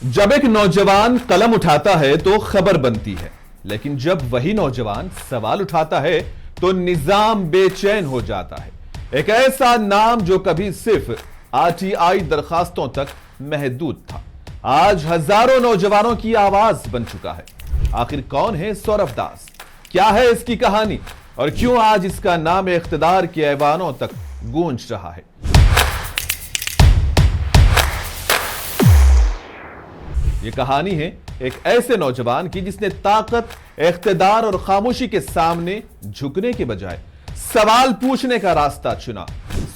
जब एक नौजवान कलम उठाता है तो खबर बनती है, लेकिन जब वही नौजवान सवाल उठाता है तो निजाम बेचैन हो जाता है। एक ऐसा नाम जो कभी सिर्फ आरटीआई दरखास्तों तक महदूद था, आज हजारों नौजवानों की आवाज बन चुका है। आखिर कौन है सौरभ दास, क्या है इसकी कहानी और क्यों आज इसका नाम इख्तिदार के ऐवानों तक गूंज रहा है। ये कहानी है एक ऐसे नौजवान की जिसने ताकत, इख्तिदार और खामोशी के सामने झुकने के बजाय सवाल पूछने का रास्ता चुना।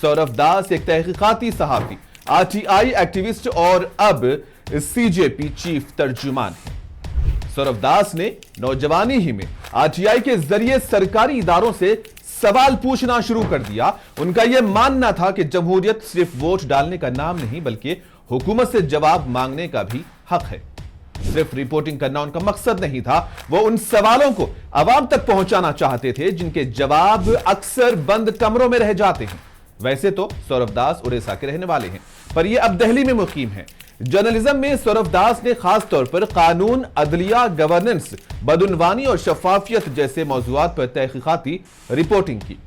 सौरभ दास एक तहकीकाती सहाफी, आरटीआई एक्टिविस्ट और अब सीजेपी चीफ तर्जुमान है। सौरभ दास ने नौजवानी ही में आरटीआई के जरिए सरकारी इदारों से सवाल पूछना शुरू कर दिया। उनका यह मानना था कि जमहूरियत सिर्फ वोट डालने का नाम नहीं बल्कि हुकूमत से जवाब मांगने का भी हक है। सिर्फ रिपोर्टिंग करना उनका मकसद नहीं था, वो उन सवालों को आवाम तक पहुंचाना चाहते थे जिनके जवाब अक्सर बंद कमरों में रह जाते हैं। वैसे तो सौरभ दास उड़ीसा के रहने वाले हैं, पर ये अब दिल्ली में मुकीम है। जर्नलिज्म में सौरभ दास ने खास तौर पर कानून, अदलिया, गवर्नेंस, बदउनवानी और शफाफियत जैसे मौजूआत पर तहकीकाती रिपोर्टिंग की।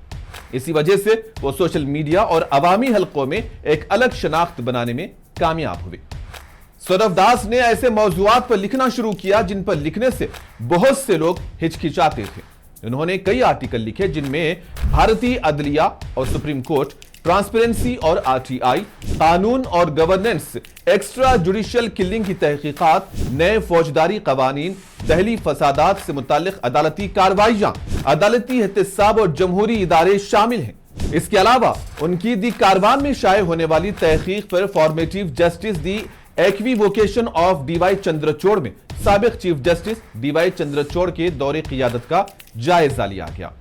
इसी वजह से वो सोशल मीडिया और अवामी हलकों में एक अलग शनाख्त बनाने में कामयाब हुए। सौरभ दास ने ऐसे मौजूआत पर लिखना शुरू किया जिन पर लिखने से बहुत से लोग हिचकिचाते थे। उन्होंने कई आर्टिकल लिखे जिनमें भारतीय अदलिया और सुप्रीम कोर्ट, ट्रांसपेरेंसी और आरटीआई, कानून और गवर्नेंस, एक्स्ट्रा जुडिशियल किलिंग की तहकीकात, नए फौजदारी कवानीन, दहली फसादात से मुताल्लिक अदालती कार्रवाइयां, अदालती एहतसाब और जमहूरी इदारे शामिल हैं। इसके अलावा उनकी दी कारवान में शाये होने वाली तहकीक पर formative justice the equivocation of DY Chandrachud में साबिक चीफ जस्टिस डीवाई चंद्रचूड़ के दौरे क़ियादत का जायजा लिया गया।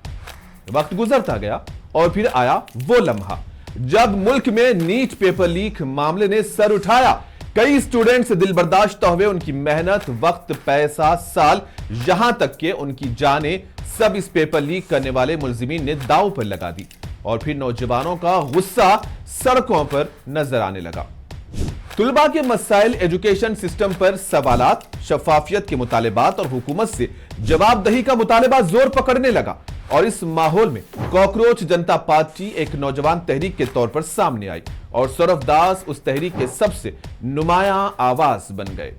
वक्त गुजरता गया और फिर आया वो लम्हा जब मुल्क में नीट पेपर लीक मामले ने सर उठाया। कई स्टूडेंट्स दिल बर्दाश्त हुए, उनकी मेहनत, वक्त, पैसा, साल, यहां तक के उनकी जानें सब इस पेपर लीक करने वाले मुलजिमीन ने दांव पर लगा दी। और फिर नौजवानों का गुस्सा सड़कों पर नजर आने लगा। तुलबा के मसाइल, एजुकेशन सिस्टम पर सवालात, शफाफियत के मुतालिबात और हुकूमत से जवाबदही का मुतालिबा जोर पकड़ने लगा। और इस माहौल में कॉकरोच जनता पार्टी एक नौजवान तहरीक के तौर पर सामने आई और सौरभ दास उस तहरीक के सबसे नुमायां आवाज बन गए।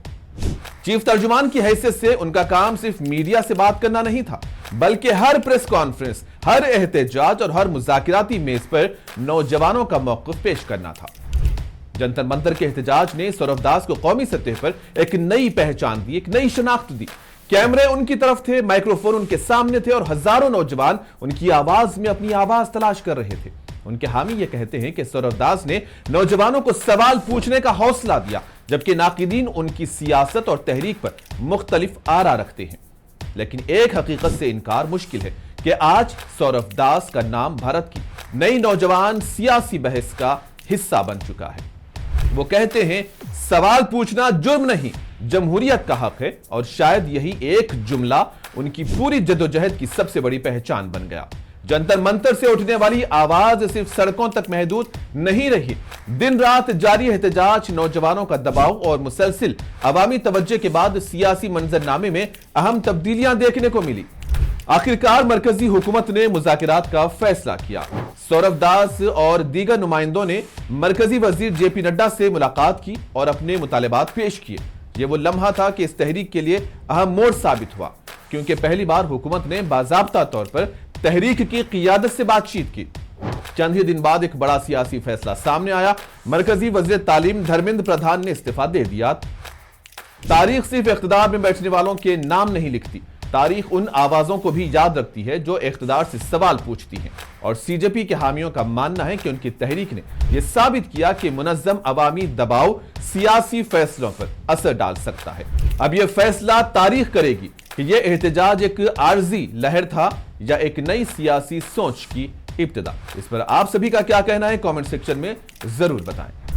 चीफ तर्जुमान की हैसियत से उनका काम सिर्फ मीडिया से बात करना नहीं था, बल्कि हर प्रेस कॉन्फ्रेंस, हर एहतजाज और हर मुज़ाकिराती मेज पर नौजवानों का मौक़िफ़ पेश करना था। जंतर मंतर के एहतजाज ने सौरभ दास को कौमी सतह पर एक नई पहचान दी, एक नई शनाख्त दी। कैमरे उनकी तरफ थे, माइक्रोफोन उनके सामने थे और हजारों नौजवान उनकी आवाज में अपनी आवाज तलाश कर रहे थे। उनके हामी ये कहते हैं कि सौरभ दास ने नौजवानों को सवाल पूछने का हौसला दिया, जबकि नाकिदीन उनकी सियासत और तहरीक पर मुख्तलिफ आरा रखते हैं। लेकिन एक हकीकत से इनकार मुश्किल है कि आज सौरभ दास का नाम भारत की नई नौजवान सियासी बहस का हिस्सा बन चुका है। वो कहते हैं सवाल पूछना जुर्म नहीं, जमहूरियत का हक है। और शायद यही एक जुमला उनकी पूरी जद्दोजहद की सबसे बड़ी पहचान बन गया। जंतर मंतर से उठने वाली आवाज सिर्फ सड़कों तक महदूद नहीं रही। दिन रात जारी एहतजाज, नौजवानों का दबाव और मुसलसिल अवामी तवज्जो के बाद सियासी मंजरनामे में अहम तब्दीलियां देखने को मिली। आखिरकार मरकजी हुकूमत ने मुज़ाकिरात का फैसला किया। सौरभ दास और दीगर नुमाइंदों ने मरकजी वजीर जेपी नड्डा से मुलाकात की और अपने मुतालिबात पेश किए। ये वो लम्हा था कि इस तहरीक के लिए अहम मोड़ साबित हुआ, क्योंकि पहली बार हुकूमत ने बाज़ाब्ता तौर पर तहरीक की क़ियादत से बातचीत की। चंद ही दिन बाद एक बड़ा सियासी फैसला सामने आया। मरकजी वजीर तालीम धर्मेंद्र प्रधान ने इस्तीफा दे दिया। तारीख सिर्फ इख्तिदार में बैठने वालों के नाम नहीं लिखती, तारीख उन आवाजों को भी याद रखती है जो इख्तिदार से सवाल पूछती हैं। और सीजेपी के हामियों का मानना है कि उनकी तहरीक ने यह साबित किया कि मुनज़्ज़म अवामी दबाव सियासी फैसलों पर असर डाल सकता है। अब यह फैसला तारीख करेगी कि यह एहतजाज एक आर्जी लहर था या एक नई सियासी सोच की इब्तिदा। इस पर आप सभी का क्या कहना है, कमेंट सेक्शन में जरूर बताएं।